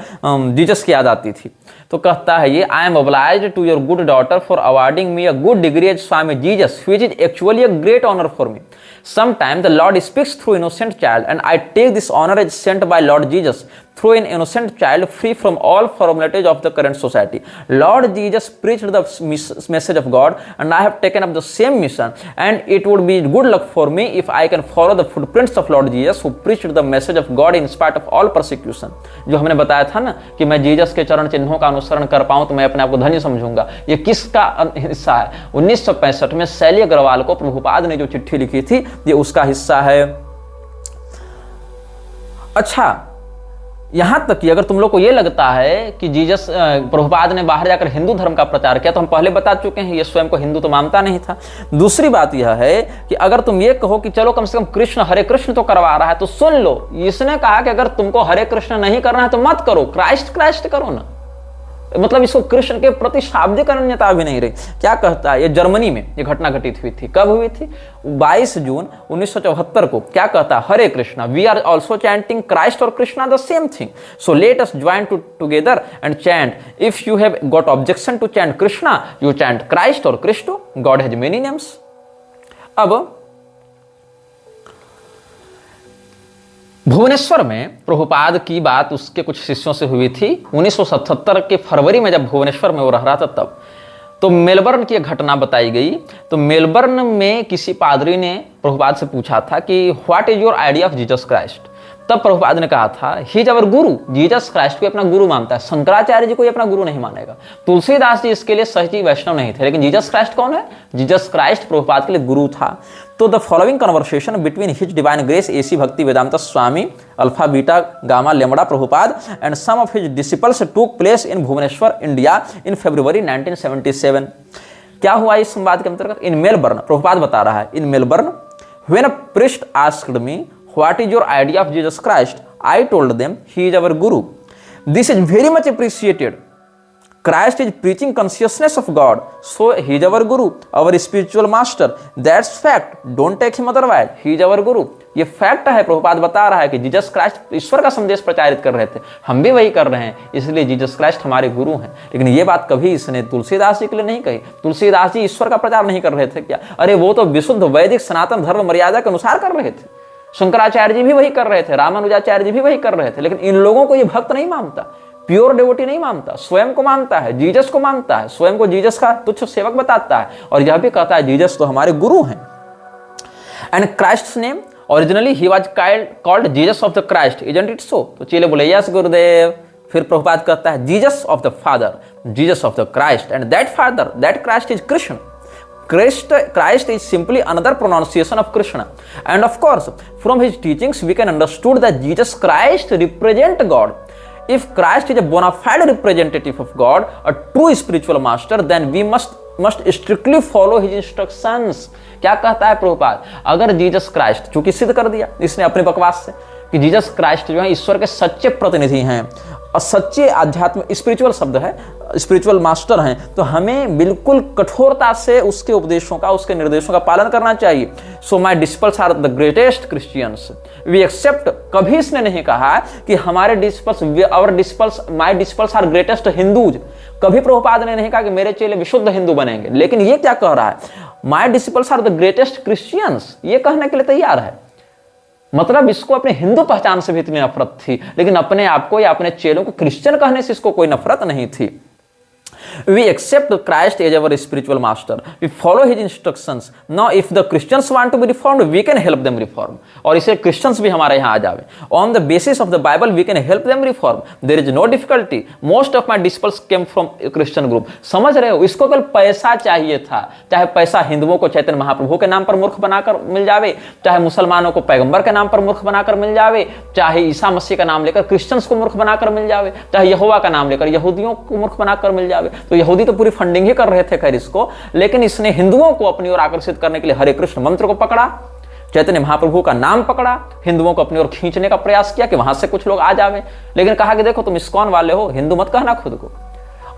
जीसस की याद आती थी। तो कहता है ये, I am obliged to your good daughter for awarding me a good degree as Swami Jesus, which is actually a great honour for me. Sometimes the Lord speaks through innocent child, and I take this honor as sent by Lord Jesus through an innocent child free from all formalities of the current society. Lord Jesus preached the message of God, and I have taken up the same mission, and it would be good luck for me if I can follow the footprints of Lord Jesus who preached the message of God in spite of all persecution. जो हमने बताया था ना कि मैं Jesus के चरण चिन्हों का अनुसरण कर पाऊं तो मैं अपने आप को धन्य समझूंगा। ये किसका हिस्सा है? 1965 में शैली अग्रवाल को प्रभुपाद ने जो चिट्ठी लिखी थी, ये उसका हिस्सा है। अच्छा, यहां तक कि अगर तुम लोग को यह लगता है कि जीसस प्रभुपाद ने बाहर जाकर हिंदू धर्म का प्रचार किया, तो हम पहले बता चुके हैं ये स्वयं को हिंदू तो मानता नहीं था। दूसरी बात यह है कि अगर तुम ये कहो कि चलो कम से कम कृष्ण हरे कृष्ण तो करवा रहा है, तो सुन लो, इसने कहा कि अगर तुमको हरे कृष्ण नहीं करना है तो मत करो, क्राइस्ट क्राइस्ट करो ना। मतलब इसको कृष्ण के प्रति शाब्दिक अनन्यता भी नहीं रही। क्या कहता है? ये जर्मनी में ये घटना घटित हुई थी। कब हुई थी? 22 जून 1974 को। क्या कहता है? Hare Krishna, we are also chanting Christ और Krishna the same thing, so let us join together and chant. If you have got objection to chant Krishna, you chant Christ और Krishna, God has many names. अब भुवनेश्वर में प्रभुपाद की बात उसके कुछ शिष्यों से हुई थी 1977 के फरवरी में, जब भुवनेश्वर में वो रह रहा था तब। तो मेलबर्न की एक घटना बताई गई। तो मेलबर्न में किसी पादरी ने प्रभुपाद से पूछा था कि what is your idea of Jesus Christ. तब प्रभुपाद ने कहा था, he is our Guru. Jesus Christ को अपना गुरु मानता है, शंकराचार्य जी को अपना गुरु नहीं मानेगा। तुलसीदास जी इसके लिए सही वैष्णव नहीं थे, लेकिन जीसस क्राइस्ट कौन है? जीसस क्राइस्ट प्रभुपाद के लिए गुरु था। तो the following conversation between his divine grace A C Bhakti Vedanta Swami alpha beta gamma lambda Prabhupada and some of his disciples took place in Bhubaneswar India in February 1977। क्या हुआ इस संवाद के अंतर्गत? इन मेलबर्न, प्रभुपाद बता रहा है, in Melbourne when a priest asked me what is your idea of Jesus Christ, I told them he is our guru. This is very much appreciated. Christ is preaching consciousness of God, so he is our guru, our spiritual master. That's fact, don't take him otherwise. He is our guru. ये fact है। प्रभुपाद बता रहा है कि Jesus Christ ईश्वर का संदेश प्रचारित कर रहे थे, हम भी वही कर रहे हैं, इसलिए जीसस क्राइस्ट हमारे गुरु हैं। लेकिन ये बात कभी इसने तुलसीदास जी के लिए नहीं कही। तुलसीदास जी ईश्वर का प्रचार नहीं कर रहे थे क्या? अरे वो तो विशुद्ध वैदिक सनातन धर्म मर्यादा के अनुसार कर रहे थे। शंकराचार्य जी भी वही कर रहे थे, रामानुजाचार्य जी भी वही कर रहे थे, लेकिन इन लोगों को ये भक्त नहीं मानता, प्योर डिवोटी नहीं मानता, स्वयं को मानता है, जीसस को मानता है, स्वयं को जीसस का तुच्छ सेवक बताता है और यह भी कहता है जीसस तो हमारे गुरु हैं। And Christ's name originally he was called Jesus of the Christ, isn't it so? तो चेले बोले यस गुरुदेव। फिर प्रभुपाद कहता है Jesus of the father, Jesus of the Christ, and that father, that Christ is Krishna. Christ is simply another pronunciation of Krishna. And of course, from his teachings, we can understood that Jesus Christ represent God. If Christ is a bona fide representative of God, a true spiritual master, then we must strictly follow his instructions. क्या कहता है प्रभुपाद? अगर Jesus Christ, चूंकि सिद्ध कर दिया इसने अपने बकवास से कि जीसस क्राइस्ट जो है ईश्वर के सच्चे प्रतिनिधि हैं और सच्चे आध्यात्म, स्पिरिचुअल शब्द है, स्पिरिचुअल मास्टर हैं, तो हमें बिल्कुल कठोरता से उसके उपदेशों का, उसके निर्देशों का पालन करना चाहिए। So my disciples are the greatest Christians, we accept. कभी इसने नहीं कहा कि हमारे disciples, our disciples, my disciples are greatest Hindus. कभी प्रभुपाद ने नहीं कहा कि मेरे चेले विशुद्ध हिंदू बनेंगे, लेकिन ये क्या कह रहा है? My disciples are the greatest Christians, ये कहने के लिए तैयार है। मतलब इसको अपने हिंदू पहचान से भी इतनी नफरत थी, लेकिन अपने आप को या अपने चेलों को क्रिश्चियन कहने से इसको कोई नफरत नहीं थी। We accept Christ as our spiritual master. We follow his instructions. Now, if the Christians want to be reformed, we can help them reform. और इसे Christians भी हमारे यहाँ आ जावे। On the basis of the Bible, we can help them reform. There is no difficulty. Most of my disciples came from a Christian group. समझ रहे हो? इसको केवल पैसा चाहिए था। चाहे पैसा हिंदुओं को चैतन्य महाप्रभु के नाम पर मूर्ख बनाकर मिल जावे, चाहे मुसलमानों को पैगंबर के नाम पर मूर्ख बनाकर मिल जावे, चाहे ईसा मसीह का नाम लेकर क्रिश्चियंस को मूर्ख बनाकर मिल जावे, चाहे यहोवा का नाम लेकर यहूदियों को मूर्ख बनाकर मिल जावे। तो यहूदी तो पूरी फंडिंग ही कर रहे थे खैर इसको, लेकिन इसने हिंदुओं को अपनी ओर आकर्षित करने के लिए हरे कृष्ण मंत्र को पकड़ा, चैतन्य महाप्रभु का नाम पकड़ा, हिंदुओं को अपनी ओर खींचने का प्रयास किया कि वहां से कुछ लोग आ जावे, लेकिन कहा कि देखो तुम इस्कॉन वाले हो, हिंदू मत कहना खुद को।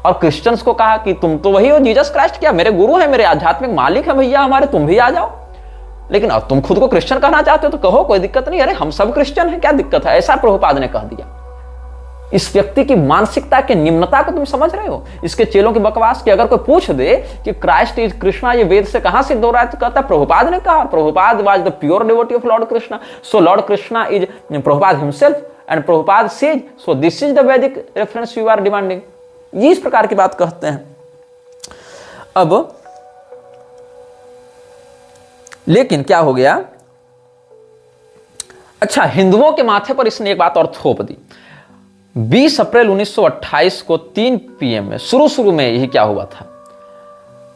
और क्रिश्चियंस को कहा कि तुम तो वही हो जीसस क्राइस्ट, क्या मेरे गुरु है, मेरे आध्यात्मिक मालिक है भैया हमारे, तुम भी आ जाओ। लेकिन अब तुम खुद को क्रिश्चियन कहना चाहते हो तो कहो, कोई दिक्कत नहीं, अरे हम सब क्रिश्चियन हैं, क्या दिक्कत है? ऐसा प्रभुपाद ने कह दिया। इस व्यक्ति की मानसिकता की निम्नता को तुम समझ रहे हो? इसके चेलों की बकवास की अगर कोई पूछ दे कि क्राइस्ट इज कृष्णा, ये वेद से कहां सिद्ध हो रहा है, तो कहता प्रभुपाद ने कहा। Prabhupada was the pure devotee of Lord Krishna, so Lord Krishna is Prabhupada himself and Prabhupada says, so this is the वैदिक रेफरेंस यू आर डिमांडिंग। ये इस प्रकार की बात कहते हैं। अब लेकिन क्या हो गया? अच्छा, हिंदुओं के माथे पर इसने एक बात और थोप दी। 20 अप्रैल 1928 को 3 PM में, शुरू में यही क्या हुआ था,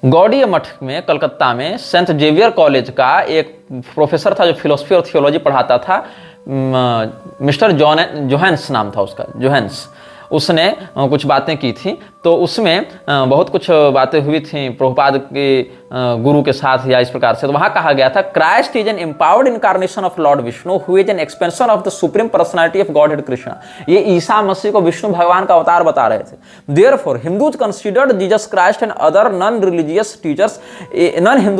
गौड़ीय मठ में कलकत्ता में सेंट जेवियर कॉलेज का एक प्रोफेसर था जो फिलोसफी और थियोलॉजी पढ़ाता था, मिस्टर जोहेंस नाम था उसका, जोहेंस। उसने कुछ बातें की थी, तो उसमें बहुत कुछ बातें हुई थी प्रभुपाद के गुरु के साथ या इस प्रकार से। तो वहां कहा गया था Christ is an empowered incarnation of Lord Vishnu who is an expansion of the supreme personality of godhead Krishna. ये ईसा मसीह को विष्णु भगवान का अवतार बता रहे थे। Therefore Hindus considered Jesus Christ and other non Hindu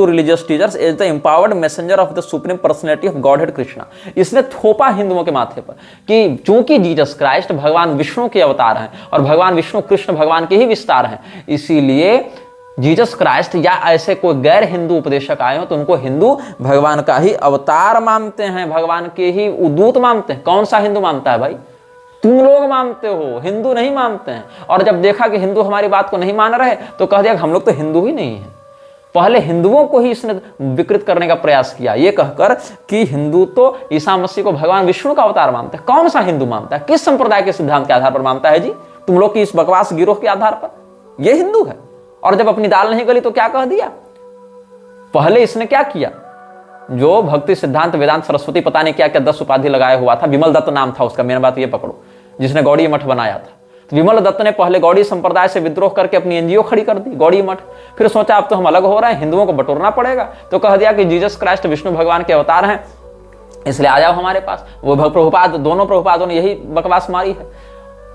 religious teachers as the empowered messenger of the supreme personality of godhead Krishna. इसने थोपा हिंदुओं के माथे पर कि चूंकि जीसस क्राइस्ट भगवान विष्णु के अवतार हैं और भगवान विष्णु कृष्ण भगवान के ही विस्तार हैं, इसीलिए जीसस क्राइस्ट या ऐसे कोई गैर हिंदू उपदेशक आए हो तो उनको हिंदू भगवान का ही अवतार मानते हैं, भगवान के ही उदूत मानते हैं। कौन सा हिंदू मानता है भाई? तुम लोग मानते हो, हिंदू नहीं मानते हैं। और जब देखा कि हिंदू हमारी बात को नहीं मान रहे तो कह दिया कि हम लोग तो हिंदू ही नहीं है। पहले हिंदुओं को ही इसने विकृत करने का प्रयास किया, ये कहकर कि हिंदू तो ईसा मसीह को भगवान विष्णु का अवतार मानते हैं। कौन सा हिंदू मानता है? किस संप्रदाय के सिद्धांत के आधार पर मानता है जी? तुम लोग की इस बकवास गिरोह के आधार पर ये हिंदू है। और जब अपनी दाल नहीं गली तो क्या कह दिया? पहले इसने क्या किया, जो भक्ति सिद्धांत वेदांत सरस्वती पता नहीं क्या क्या 10 उपाधि लगाया हुआ था, विमल दत्त नाम था उसका, मेन बात ये पकड़ो, जिसने गौड़ी मठ बनाया था। तो विमल दत्त ने पहले गौड़ी संप्रदाय से विद्रोह करके अपनी एनजीओ खड़ी कर दी, गौड़ी मठ। फिर सोचा अब तो हम अलग हो रहे हैं, हिंदुओं को बटोरना पड़ेगा, तो कह दिया कि जीसस क्राइस्ट विष्णु भगवान के अवतार हैं, इसलिए आ जाओ हमारे पास। वो प्रभुपाद, दोनों प्रभुपादों ने यही बकवास मारी है।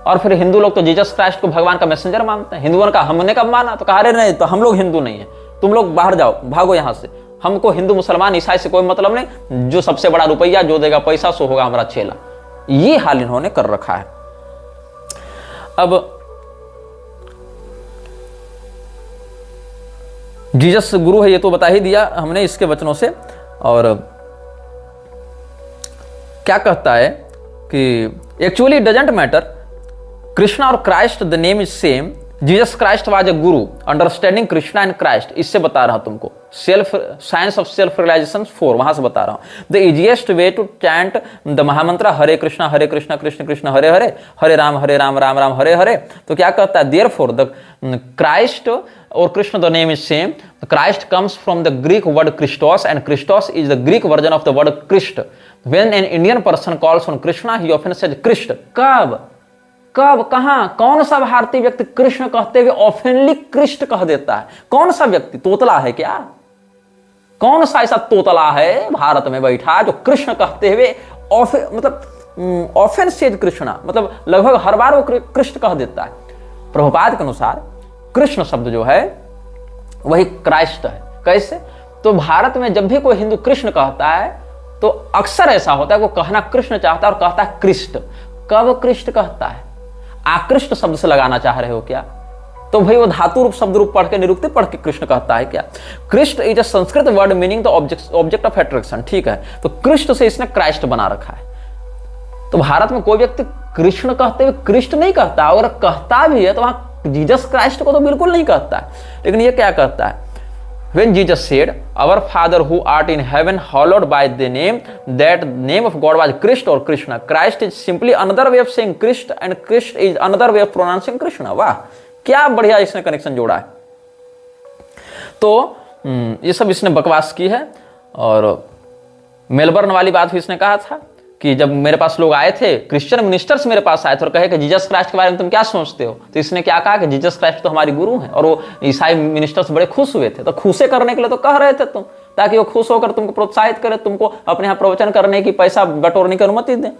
और फिर हिंदू लोग तो जीसस क्राइस्ट को भगवान का मैसेंजर मानते हैं। हिंदुओं का हमने कब माना? तो कहा अरे नहीं, तो हम लोग हिंदू नहीं है, तुम लोग बाहर जाओ, भागो यहां से, हमको हिंदू मुसलमान ईसाई से कोई मतलब नहीं, जो सबसे बड़ा रुपया जो देगा पैसा सो होगा हमारा चेला। ये हाल इन्होंने कर रखा है। अब जीसस गुरु है ये तो बता ही दिया हमने इसके वचनों से। और क्या कहता है कि एक्चुअली डजंट मैटर, कृष्णा और Christ the name is same, Jesus Christ was a Guru, understanding Krishna and Christ, इससे बता रहा हूं तुमको, self science of self realisation 4 वहां से बता रहा हूं। The easiest way to chant the mahamantra Hare Krishna Krishna Krishna Hare Hare, हरे राम राम राम हरे हरे। तो क्या कहता है, देयरफॉर द क्राइस्ट और Krishna the name is same, Christ comes from the Greek word Christos and Christos is the Greek version of the word Krist. When an Indian person calls on Krishna he often says Krishna. कब कहां कौन सा भारतीय व्यक्ति कृष्ण कहते हुए ऑफनली कृष्ण कह देता है? कौन सा व्यक्ति? तोतला है क्या? कौन सा ऐसा तोतला है भारत में बैठा जो कृष्ण कहते हुए मतलब ऑफेन सेज कृष्णा, मतलब लगभग हर बार वो कृष्ण कह देता है। प्रभुपाद के अनुसार कृष्ण शब्द जो है वही क्राइस्ट है। कैसे? तो भारत में जब भी कोई हिंदू कृष्ण कहता है तो अक्सर ऐसा होता है वो कहना कृष्ण चाहता है और कहता है कृष्ण। कब कृष्ण कहता है? आकृष्ट शब्द से लगाना चाह रहे हो क्या? तो भाई वो धातु रूप शब्द रूप पढ़ के निरुक्ति पढ़ के कृष्ण कहता है क्या? Krishna is a Sanskrit word meaning the object of attraction. ठीक है, तो कृष्ण से इसने क्राइस्ट बना रखा है। तो भारत में कोई व्यक्ति कृष्ण कहते हुए कृष्ण नहीं कहता, अगर कहता भी है तो वहां जीसस क्राइस्ट को तो बिल्कुल नहीं कहता है। लेकिन ये क्या कहता है? When Jesus said, "Our Father who art in heaven, hallowed by thy name," that name of God was Christ or Krishna. Christ is simply another way of saying Christ, and Christ is another way of pronouncing Krishna. वाह, क्या बढ़िया इसने connection जोड़ा है। तो ये सब इसने बकवास की है। और मेलबर्न वाली बात भी इसने कहा था कि जब मेरे पास लोग आए थे, क्रिश्चियन मिनिस्टर्स मेरे पास आए थे और कहे कि जीसस क्राइस्ट के बारे में तुम क्या सोचते हो, तो इसने क्या कहा कि जीसस क्राइस्ट तो हमारी गुरु हैं। और वो ईसाई मिनिस्टर्स बड़े खुश हुए थे। तो खुशे करने के लिए तो कह रहे थे तुम, ताकि वो खुश होकर तुमको प्रोत्साहित करे, तुमको अपने यहाँ प्रवचन करने की, पैसा बटोरने की अनुमति दें।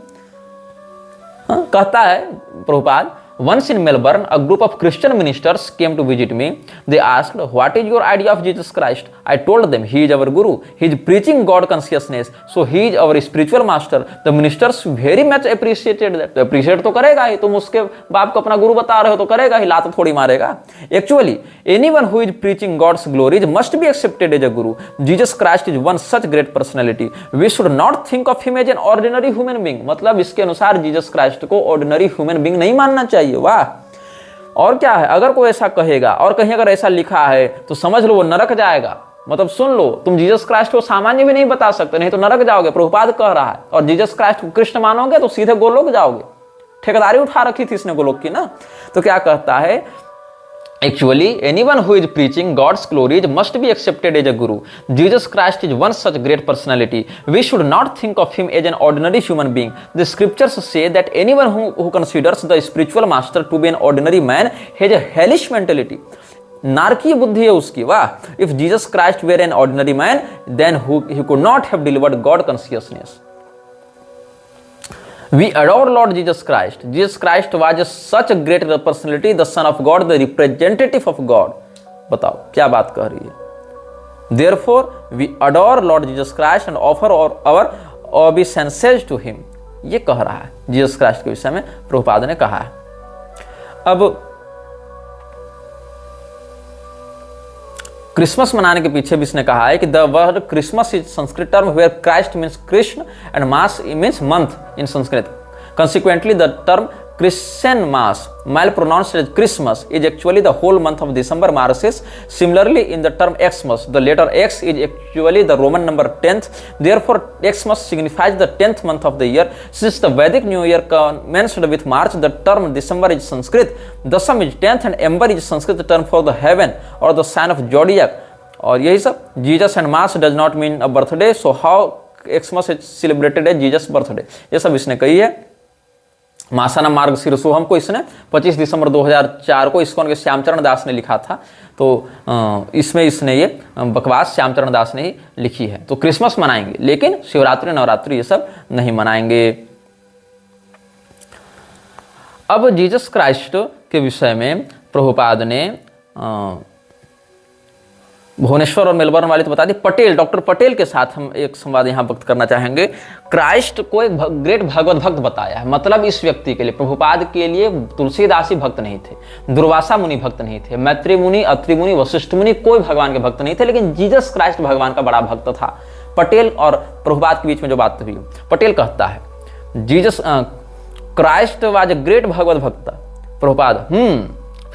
कहता है Prabhupada, once in Melbourne, a group of Christian ministers came to visit me. They asked, "What is your idea of Jesus Christ?" I told them, "He is our Guru. He is preaching God consciousness. So he is our spiritual master." The ministers very much appreciated that. तो appreciate तो करेगा ही, तुम उसके बाप को अपना गुरु बता रहे हो तो करेगा ही, लात थोड़ी मारेगा। Actually, anyone who is preaching God's glories must be accepted as a Guru. Jesus Christ is one such great personality. We should not think of him as an ordinary human being. मतलब इसके अनुसार Jesus Christ को ordinary human being नहीं मानना चाहिए। वाह, और क्या है? अगर कोई ऐसा कहेगा और कहीं अगर ऐसा लिखा है तो समझ लो वो नरक जाएगा। मतलब सुन लो, तुम जीसस क्राइस्ट को सामान्य भी नहीं बता सकते, नहीं तो नरक जाओगे। प्रभुपाद कह रहा है। और जीसस क्राइस्ट को कृष्ण मानोगे तो सीधे गोलोक जाओगे। ठेकेदारी उठा रखी थी इसने गोलोक की ना। तो क्या कहता है, Actually, anyone who is preaching God's glories must be accepted as a guru. Jesus Christ is one such great personality. We should not think of him as an ordinary human being. The scriptures say that anyone who considers the spiritual master to be an ordinary man has a hellish mentality. नारकीय बुद्धि है उसकी। वाह, if Jesus Christ were an ordinary man, then he could not have delivered God consciousness. We adore Lord Jesus Christ. Jesus Christ was such a great personality, the Son of God, the representative of God. बताओ क्या बात कह रही है। Therefore, we adore Lord Jesus Christ and offer our obeisances to him. ये कह रहा है जीसस क्राइस्ट के विषय में प्रभुपाद ने कहा है। अब क्रिसमस मनाने के पीछे भी इसने कहा है कि the word Christmas is Sanskrit term where Christ means Krishna and mass means month in Sanskrit. Consequently, the term Christian Mass, while pronounced as Christmas, is actually the whole month of December Marcis. Similarly, in the term Xmas, the letter X is actually the Roman number 10th. Therefore, Xmas signifies the 10th month of the year. Since the Vedic New Year commenced with March, the term December is Sanskrit. Dasam is 10th and Ember is Sanskrit term for the heaven or the sign of zodiac. और यही सब Jesus and Mass does not mean a birthday. So how Xmas is celebrated as Jesus birthday? ये सब इसने कही है। मासाना मार्ग शीर्षोहम को इसने 25 दिसंबर 2004 को इस्कॉन के श्यामचरण दास ने लिखा था। तो इसमें इसने ये बकवास श्यामचरण दास ने ही लिखी है। तो क्रिसमस मनाएंगे लेकिन शिवरात्रि नवरात्रि ये सब नहीं मनाएंगे। अब जीसस क्राइस्ट के विषय में प्रभुपाद ने भुवनेश्वर और मेलबर्न वाले तो बता दी, पटेल, डॉक्टर पटेल के साथ हम एक संवाद यहाँ वक्त करना चाहेंगे। क्राइस्ट को एक ग्रेट भगवत भक्त बताया है। मतलब इस व्यक्ति के लिए, प्रभुपाद के लिए तुलसीदास ही भक्त नहीं थे, दुर्वासा मुनि भक्त नहीं थे, मैत्री मुनि, अत्रि मुनि, वशिष्ठ मुनि कोई भगवान के भक्त नहीं थे, लेकिन जीसस क्राइस्ट भगवान का बड़ा भक्त था। पटेल और प्रभुपाद के बीच में जो बात हुई, पटेल कहता है Jesus Christ was a great Bhagavat bhakta. Prabhupada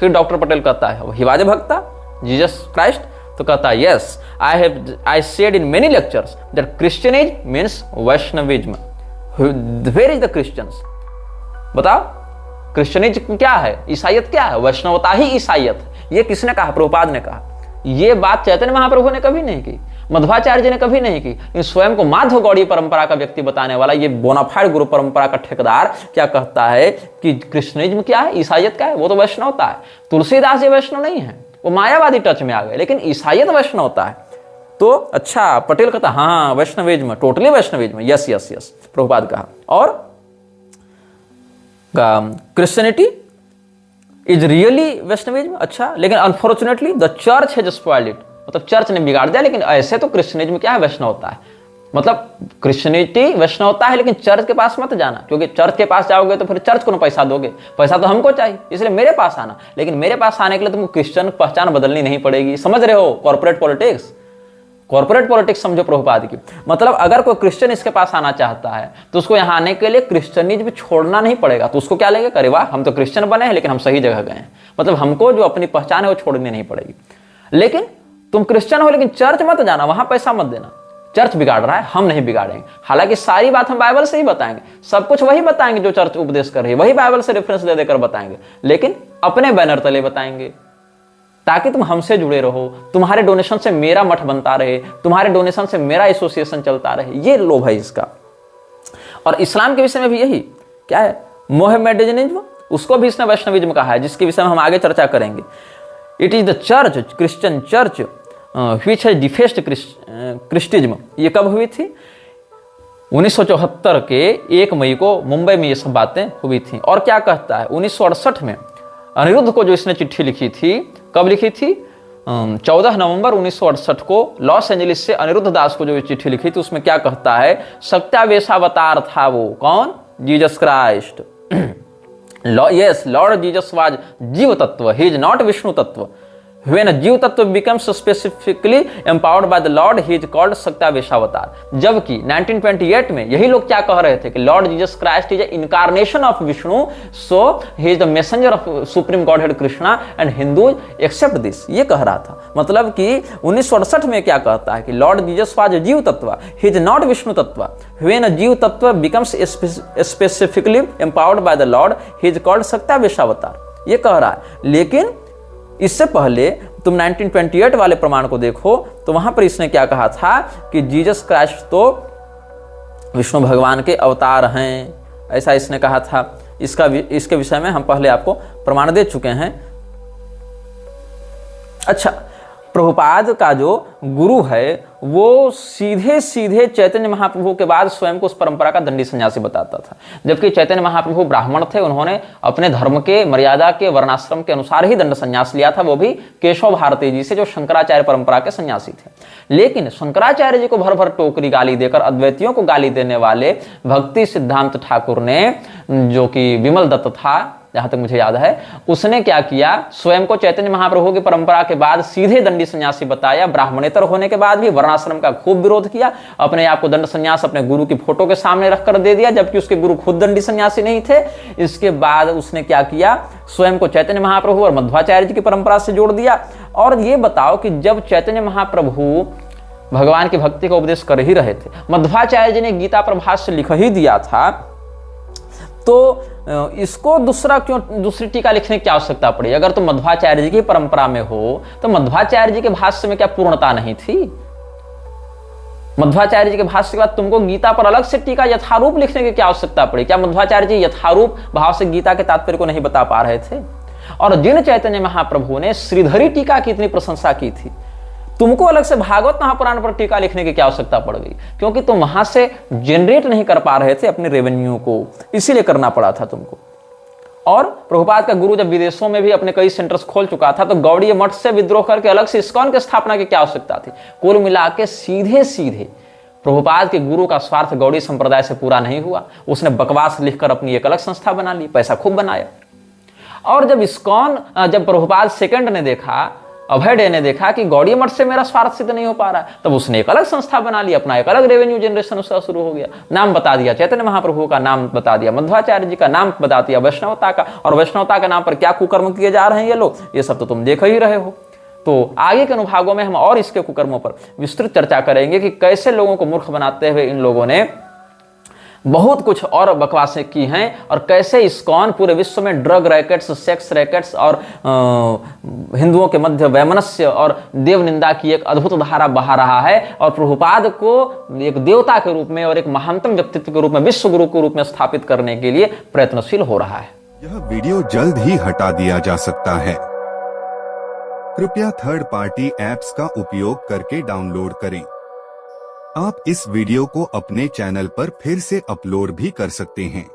फिर डॉक्टर पटेल कहता है ही वाज ए भक्ता जीसस क्राइस्ट, तो कहता है yes I said in many lectures that क्रिश्चियनिज्म means Vaishnavism. Where is the Christians? बताओ क्रिश्चियनिज्म क्या है, ईसाइयत क्या है? वैष्णवता ही ईसाइयत। ये किसने कहा? प्रभुपाद ने कहा। ये बात चैतन्य महाप्रभु ने कभी नहीं की, मध्वाचार्य जी ने कभी नहीं की। स्वयं को माधव गौड़ी परंपरा का व्यक्ति बताने वाला ये बोनाफाइड गुरु परंपरा का ठेकेदार क्या कहता है कि कृष्णिज्म क्या है, ईसाइयत क्या है? वो तो वैष्णवता है। तुलसीदास जी वैष्णव नहीं है, वो मायावादी टच में आ गए, लेकिन ईसाइयत वैष्णवता है। तो अच्छा, पटेल कहता हाँ Vaishnavism, totally Vaishnavism, yes yes yes, Prabhupada कहा। और क्रिश्चियनिटी इज रियली वैष्णविज्म। अच्छा, लेकिन unfortunately the church has spoiled it, मतलब चर्च ने बिगाड़ दिया। लेकिन ऐसे तो क्रिश्चियनिज्म क्या है? वैष्णवता है। मतलब क्रिश्चियनिटी वैष्णवता है, लेकिन चर्च के पास मत जाना, क्योंकि चर्च के पास जाओगे तो फिर चर्च को ना पैसा दोगे, पैसा तो हमको चाहिए, इसलिए मेरे पास आना। लेकिन मेरे पास आने के लिए तुमको क्रिश्चियन पहचान बदलनी नहीं पड़ेगी। समझ रहे हो? कॉर्पोरेट पॉलिटिक्स, कॉर्पोरेट पॉलिटिक्स समझो प्रभुपाद की। मतलब अगर कोई क्रिश्चियन इसके पास आना चाहता है तो उसको यहाँ आने के लिए क्रिश्चियनिज्म छोड़ना नहीं पड़ेगा। तो उसको क्या लगेगा, अरे वाह हम तो क्रिश्चियन बने हैं लेकिन हम सही जगह गए हैं। मतलब हमको जो अपनी पहचान है वो छोड़नी नहीं पड़ेगी। लेकिन तुम क्रिश्चियन हो लेकिन चर्च मत जाना, वहां पैसा मत देना, चर्च बिगाड़ रहा है, हम नहीं बिगाड़ेंगे। हालांकि सारी बात हम बाइबल से ही बताएंगे, सब कुछ वही बताएंगे जो चर्च उपदेश कर रही है, वही बाइबल से रेफरेंस दे देकर बताएंगे, लेकिन अपने बैनर तले बताएंगे, ताकि तुम हमसे जुड़े रहो, तुम्हारे डोनेशन से मेरा मठ बनता रहे, तुम्हारे डोनेशन से मेरा एसोसिएशन चलता रहे। ये लोभ है इसका। और इस्लाम के विषय में भी यही क्या है, मोहम्मडनिज्म, उसको भी इसने वैष्णविज्म कहा है, जिसके विषय में हम आगे चर्चा करेंगे। It is the church, Christian church which has defeated Christism. ये कब हुई थी? 1974 के 1 मई को मुंबई में ये सब बातें हुई थी। और क्या कहता है, 1968 में अनिरुद्ध को जो इसने चिट्ठी लिखी थी, कब लिखी थी? 14 नवंबर 1968 को लॉस एंजलिस से अनिरुद्ध दास को जो चिट्ठी लिखी थी, उसमें क्या कहता है? सत्यावेशावतार था वो, कौन? Jesus Christ. Yes, Lord Jesus was जीव तत्व, ही इज नॉट विष्णु तत्व। When a जीव तत्व becomes specifically empowered by the Lord, he is called सत्यावेशावतार। जबकि 1928 में यही लोग क्या कह रहे थे कि lord Jesus Christ is a incarnation of Vishnu, so he is the messenger of supreme godhead Krishna and Hindu accept this. ये कह रहा था। मतलब कि 1968 में क्या कहता है कि लॉर्ड जीसस वाज जीव तत्व, ही इज नॉट विष्णु तत्व। When a जीव तत्व becomes specifically empowered by the Lord, he is called सत्यावेशावतार। ये कह रहा है। लेकिन इससे पहले तुम 1928 वाले प्रमाण को देखो तो वहां पर इसने क्या कहा था कि जीसस क्राइस्ट तो विष्णु भगवान के अवतार हैं, ऐसा इसने कहा था। इसके विषय में हम पहले आपको प्रमाण दे चुके हैं। अच्छा, प्रभुपाद का जो गुरु है वो सीधे सीधे चैतन्य महाप्रभु के बाद स्वयं को उस परंपरा का दंडी सन्यासी बताता था। जबकि चैतन्य महाप्रभु ब्राह्मण थे, उन्होंने अपने धर्म के मर्यादा के वर्णाश्रम के अनुसार ही दंड सन्यास लिया था, वो भी केशव भारती जी से, जो शंकराचार्य परंपरा के सन्यासी थे। लेकिन शंकराचार्य जी को भर भर टोकरी गाली देकर अद्वैतियों को गाली देने वाले भक्ति सिद्धांत ठाकुर ने, जो कि विमल दत्त था जहां तक मुझे याद है, उसने क्या किया, स्वयं को चैतन्य महाप्रभु की परंपरा के बाद सीधे दंडी सन्यासी बताया। ब्राह्मणेतर होने के बाद भी वर्णाश्रम का खूब विरोध किया, अपने आप को दंड सन्यास अपने गुरु की फोटो के सामने रखकर दे दिया, जबकि उसके गुरु खुद दंडी सन्यासी नहीं थे। इसके बाद उसने क्या किया, स्वयं को चैतन्य महाप्रभु और मध्वाचार्य जी की परंपरा से जोड़ दिया। और ये बताओ कि जब चैतन्य महाप्रभु भगवान की भक्ति का उपदेश कर ही रहे थे, मध्वाचार्य जी ने गीता प्रभाष्य लिख ही दिया था, तो इसको दूसरी टीका लिखने की आवश्यकता पड़ी? अगर तुम मध्वाचार्य जी की परंपरा में हो तो मध्वाचार्य जी के भाष्य में क्या पूर्णता नहीं थी? मध्वाचार्य जी के भाष्य के बाद तुमको गीता पर अलग से टीका यथारूप लिखने की क्या आवश्यकता पड़ी? क्या मध्वाचार्य जी यथारूप भाव से गीता के तात्पर्य को नहीं बता पा रहे थे? और जिन चैतन्य महाप्रभु ने श्रीधरी टीका की इतनी प्रशंसा की थी, तुमको अलग से भागवत महापुराण पर टीका लिखने की क्या आवश्यकता पड़ गई? क्योंकि तुम वहां से जनरेट नहीं कर पा रहे थे अपने रेवेन्यू को, इसीलिए करना पड़ा था तुमको। और प्रभुपाद का गुरु जब विदेशों में भी अपने कई सेंटर्स खोल चुका था, तो गौड़ीय मठ से विद्रोह करके अलग से इस्कॉन की स्थापना की क्या आवश्यकता थी? कुल मिला के सीधे सीधे प्रभुपाद के गुरु का स्वार्थ गौड़ी संप्रदाय से पूरा नहीं हुआ। उसने बकवास लिखकर अपनी एक अलग संस्था बना ली, पैसा खूब बनाया। और जब इस्कॉन, जब प्रभुपाद सेकंड ने देखा अभय डे ने देखा कि गौड़िया मठ से मेरा स्वार्थ सिद्ध नहीं हो पा रहा है, तब उसने एक अलग संस्था बना ली, अपना एक अलग रेवेन्यू जनरेशन उसका शुरू हो गया। नाम बता दिया चैतन्य महाप्रभु का, नाम बता दिया मध्वाचार्य जी का, नाम बता दिया वैष्णवता का, और वैष्णवता के नाम पर क्या कुकर्म किए जा रहे हैं ये लोग, ये सब तो तुम देख ही रहे हो। तो आगे के अनुभागों में हम और इसके कुकर्मों पर विस्तृत चर्चा करेंगे कि कैसे लोगों को मूर्ख बनाते हुए इन लोगों ने बहुत कुछ और बकवासें की हैं, और कैसे इस्कॉन पूरे विश्व में ड्रग रैकेट्स, सेक्स रैकेट्स और हिंदुओं के मध्य वैमनस्य और देव निंदा की एक अद्भुत धारा बहा रहा है, और प्रभुपाद को एक देवता के रूप में और एक महानतम व्यक्तित्व के रूप में, विश्व गुरु के रूप में स्थापित करने के लिए प्रयत्नशील हो रहा है। यह वीडियो जल्द ही हटा दिया जा सकता है। कृपया थर्ड पार्टी ऐप्स का उपयोग करके डाउनलोड करें। आप इस वीडियो को अपने चैनल पर फिर से अपलोड भी कर सकते हैं।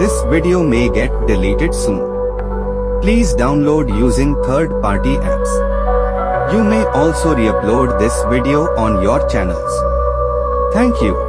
This video may get deleted soon. Please download using third-party apps. You may also re-upload this video on your channels. Thank you.